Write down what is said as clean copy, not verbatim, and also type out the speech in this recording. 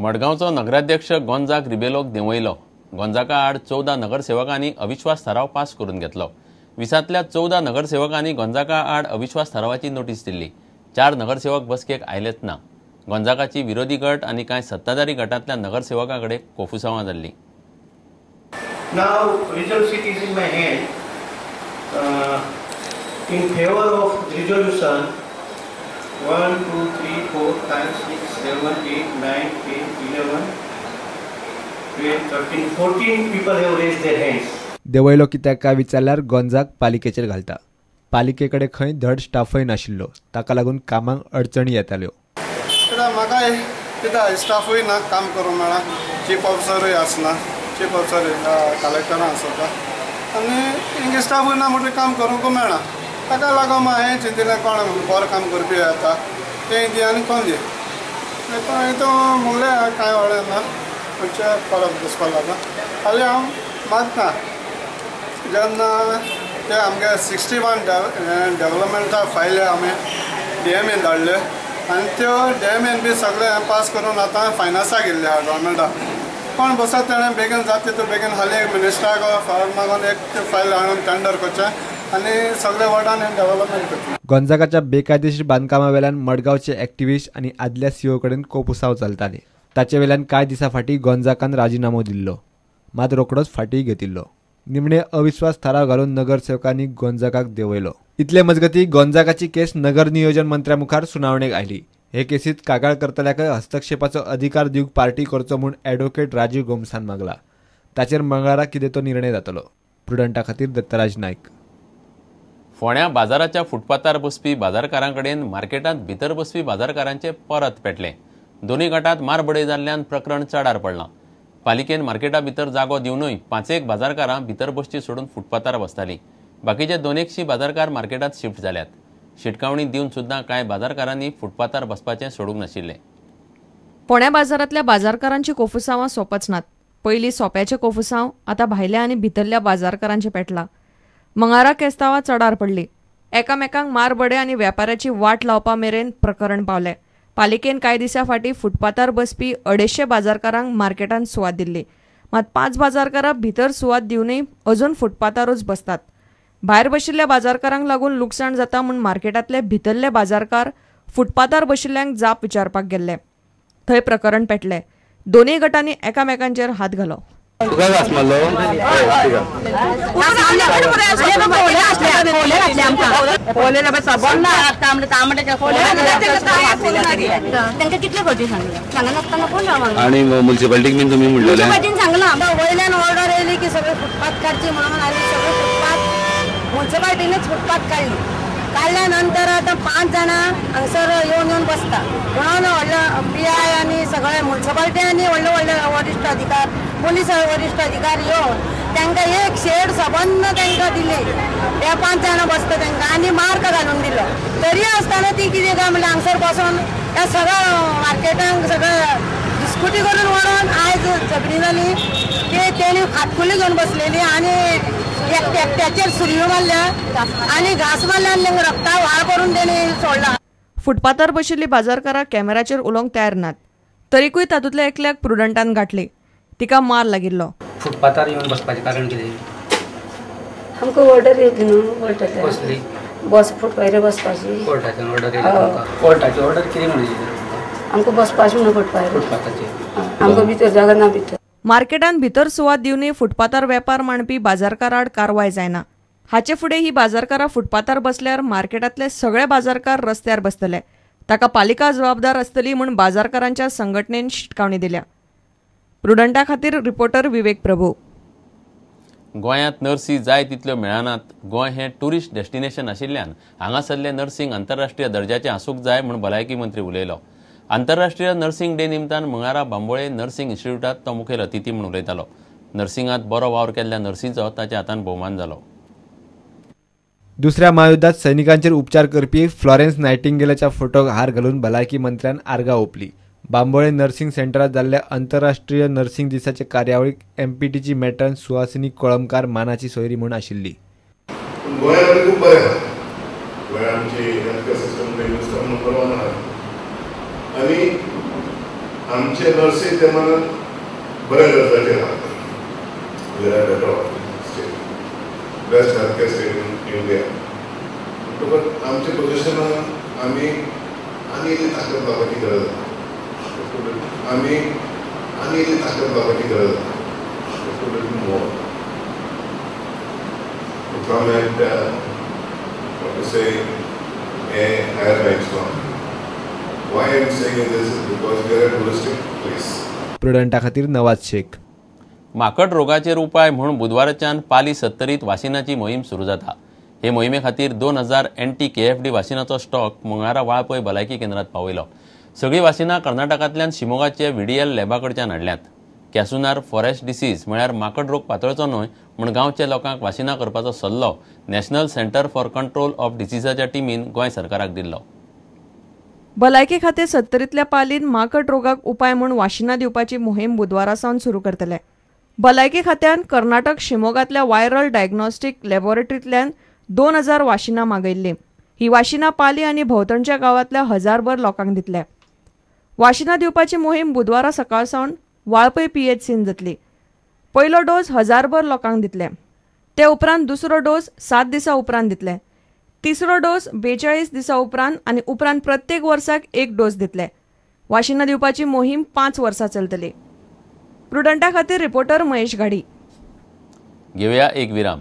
मडगांवचो नगराध्यक्ष गोंजाक रिबेलोक देंवयलो. गोंजाका आड 14 नगरसेवकांनी अविश्वास थाराव पास करून घेतलो. 20तल्या 14 नगरसेवकांनी गोंजाका आड अविश्वास थारावाची नोटीस दिल्ली. 4 नगरसेवक बसकेक आयलेच ना. गोंजाकाची विरोधी गट आनी कांय सत्ताधारी गटांतल्या नगरसेवकांकडे कोफुसांवां जाल्ली. Now result sheet is in my hand. In favor of resolution 1, 2, 3, 4, 5, 6, 7, 8, 9, 10, 11, 12, 13, 14 people have raised their hands. देवयलो कित्याक काय विचारल्यार गोंजाक पालिकेचेर घालता. पालिकेकडे खंय धड स्टाफय नाशिल्लो, ताका लागून कामाक अडचणी येताल्यो. म्हाका कित्याक स्टाफूय ना काम करूंक मेळना, चीफ ऑफिसरूय आसना, चीफ ऑफिसर कलेक्टरान आसता आनी हिंगे स्टाफूय ना म्हणटकीर काम करूंक मेळना. ताका लागून हांवें चिंतिल्लें कोण बरो काम करपी येता तें दी आनी कोण दी. तो म्हणलें कांय व्हडें ना खंयचे फरक दिसपाक लागला. हालीं हांव मागता जेन्ना ते आमगे 61 डेव्हलपमेंटा फायली आमी DMAन धाडले आनी त्यो DMAन बी सगळें पास करून आतां फायनान्साक गेल्ले आहा गव्हर्मेंटाक. कोण बसता तेणें बेगीन जाता तितू बेगीन हालीं मिनिस्टराक फावोर मागून एक फायल हाडून टेंडर करचें आनी सगळे वार्डान डेव्हलपमेंट करचें. गोंजाकाच्या बेकायदेशीर बांदकामा वेल्यान मडगांवचे एक्टिविस्ट आनी आदल्या CEO कडेन कोपुसांव चलताले. ताचे वेल्यान कांय दिसां फाटीं गोंजाकान राजिनामो दिल्लो, मात रोखडोच फाटीं घेतिल्लो. निमणे अविश्वास थाराव घालून नगरसेवकांनी गोंजाकाक देंवयलो. इतले मजगतीं गोंजाकाची केस नगर नियोजन मंत्र्या मुखार सुनावणेक आयली. हे केसीत कागाळ करतल्याक हस्तक्षेपाचो अधिकार दिवंक पार्टी करचो म्हूण ॲडव्होकेट राजीव गोमसान मागला. ताचेर मंगळारा कितें तो निर्णय जातलो. प्रुडंटा खातीर दत्तराज नायक. फोंड्या बाजाराच्या फुटपाथार बसपी बाजारकारांकडेन मार्केटांत भितर बसपी बाजारकारांचे परत पेटले. दोन्ही गटांत मारबडय जाल्ल्यान प्रकरण चडार पडलां. पालिकेन मार्केटा भितर जागो दिवनूय 5 बाजारकारां भितर बसची सोडून फुटपाथार बसतालीं. बाकीचे 200 बाजारकार मार्केटांत शिफ्ट जाल्यात. शिटकावणी दिवन सुद्दां कांय बाजारकारांनी फुटपाथार बसपाचें सोडूंक नाशिल्लें. फोंड्या बाजारांतल्या बाजारकारांची कोफुसांवां सोंपच नात. पयलीं सोंप्याचे कोफुसांव आतां भायल्या आनी भितरल्या बाजारकारांचे पेटला. मंगळारा केस्तांवां चडार पडली. एकामेकांक मारबडे आनी वेपाऱ्याची वाट लावपा मेरेन प्रकरण पावलें. पालिकेन कांय दिसां फाटीं फुटपाथार बसपी 250 बाजारकारांक मार्केटांत सुवात दिल्ली. मात 5 बाजारकारां भितर सुवात दिवनूय अजून फुटपाथारूच बसतात. भायर बशिल्ल्या बाजारकारांक लागून लुकसाण जाता म्हूण मार्केटांतले भितरले बाजारकार फुटपाथार बशिल्ल्यांक जाप विचारपाक गेल्ले. थंय प्रकरण पेटलें. दोनूय गटांनी एकामेकांचेर हात घालो. आणि म्युन्सिपालिटीक बीन तुम्ही म्हणलेले वयल्यान ऑर्डर येयली की सगळे फुटपाथ काडचे म्हणून आनी सगळे फुटपाथ म्युन्सिपालिटीनूच फुटपाथ काडली. काडल्या नंतर आतां 5 जाणां हांगसर येवन बसता म्हणून व्हडले PI आनी सगळे म्युन्सिपालिटी आनी व्हडले वरिश्ठ अधिकार पुलीस वरिश्ठ अधिकार येवन तांकां एक शेड सबंद तांकां दिली. ते 5 जाणां बसता तांकां आनी मार्क घालून दिलो. तरी आसतना ती कितें काय म्हणल्यार हांगसर बसून ह्या सगळ्या मार्केटांक सगळें डिस्कुटी करून व्हरून आयज झगडी जाली की तेणी फाटकुली घेवन बसलेली आनी एकट्याचेर सुरयो मारल्या आनी घास मारल्या आनी तांकां रक्ता व्हाळ करून तेणी सोडला. फुटपाथार बशिल्ली बाजारकारां कॅमेराचेर उलोवंक तयार नात. तरीकूय तातूंतल्या एकल्याक प्रुडंटान गाठली. तिका मार लागिल्लो. फुटपाथार येवन बसपाचें कारण कितें? आमकां ऑर्डर येयली न्हू कसली बस फुटपाथार बसपाची. कोर्टाच्यान ऑर्डर येयली. कोर्टाची ऑर्डर कितें म्हणली? आमकां बसपाचें म्हणून फुटपाथार आमकां भितर जागा ना. भितर मार्केटांत भितर सुवात दिवनूय फुटपाथार वेपार मांडपी बाजारकार आड कारवाय जायना. हाचे फुडें ही बाजारकारां फुटपाथार बसल्यार मार्केटांतले सगळे बाजारकार रस्त्यार बसतले. ताका पालिका जबाबदार आसतली म्हूण बाजारकारांच्या संघटनेन शिटकावणी दिल्या. प्रुडंटा खातीर रिपोर्टर विवेक प्रभू. गोंयांत नर्सी जाय तितल्यो मेळनात. गोंय हें टुरिस्ट डेस्टिनेशन आशिल्ल्यान हांगासरले नर्सिंग आंतरराष्ट्रीय दर्जाचें आसूंक जाय म्हूण भलायकी मंत्री उलयलो. आंतरराष्ट्रीय नर्सिंग डे निमतान मंगळारा बांबोळे नर्सिंग इन्स्टिट्यूटात तो मुखेल अतिथी म्हूण उलयतालो. नर्सिंगांत बरो वावर केल्ल्या नर्सींचो ताच्या हातान भोवमान जालो. दुसऱ्या महायुद्धात सैनिकांचेर उपचार करपी फ्लॉरेन्स नायटिंगेलच्या फोटोक हार घालून भलायकी मंत्र्यान आर्गां ओपली. बांबोळे नर्सिंग सेंटरात जाल्ल्या आंतरराष्ट्रीय नर्सिंग दिसाचे कार्यावळीक MPTची मेट्रन सुहासिनी कळमकार मानाची सोयरी म्हूण आशिल्ली. आमचे नर्सी ते मला बऱ्या दर्जाचे राहतात. Best health care state in India. पण आमचे पोझिशन आम्ही आणि ताकद लावायची गरज आहे. आम्ही आणि ताकद लावायची गरज आहे. Come and what to say a higher milestone. Why I am saying this is because we are a touristic place. प्रुडंटा खातीर नवाज शेख. माकड रोगाचेर उपाय म्हणून बुधवाराच्यान पाली 70त वाशिनाची मोहीम सुरू जाता. हे मोहिमे खातीर 2000 NT-KFD वाशिनाचो स्टॉक मंगळारा वाळपय भलायकी केंद्रात पावयलो. सगळी वाशिनां कर्नाटकांतल्यान शिमोगाचे VDL लॅबाकडच्यान हाडल्यात. कॅसुनार फॉरेस्ट डिसीज म्हळ्यार माकड रोग पातळचो न्हय म्हूण गांवच्या लोकांक वाशिनां करपाचो सल्लो national centre for control of डिसीजाच्या टीमीन गोंय सरकाराक दिल्लो. भलायकी खातें 70तल्या पालीन माकड रोगाक उपाय म्हूण वाशिनां दिवपाची मोहीम बुधवारा सावन सुरू करतले. भलायकी खात्यान कर्नाटक शिमोगांतल्या वायरल डायग्नोस्टीक लॅबोरेटरींतल्यान 2000 वाशिनां मागयल्लीं. ही वाशिनां पाली आनी भोंवतणच्या गांवांतल्या हजारभर लोकांक दितले. वाशिनां दिवपाची मोहीम बुधवारा सकाळ सावन वाळपय PHCन जातली. पयलो डोस हजारभर लोकांक दितले. ते उपरांत दुसरो डोस 7 दिसां उपरांत दितले. तिसरो डोस 42 दिसां उपरांत आनी उपरांत प्रत्येक वर्साक एक डोस दितले. वाशिनां दिवपाची मोहीम 5 वर्सां चलतली. प्रुडंटा खातीर रिपोर्टर महेश घाडी. घेवया एक विराम.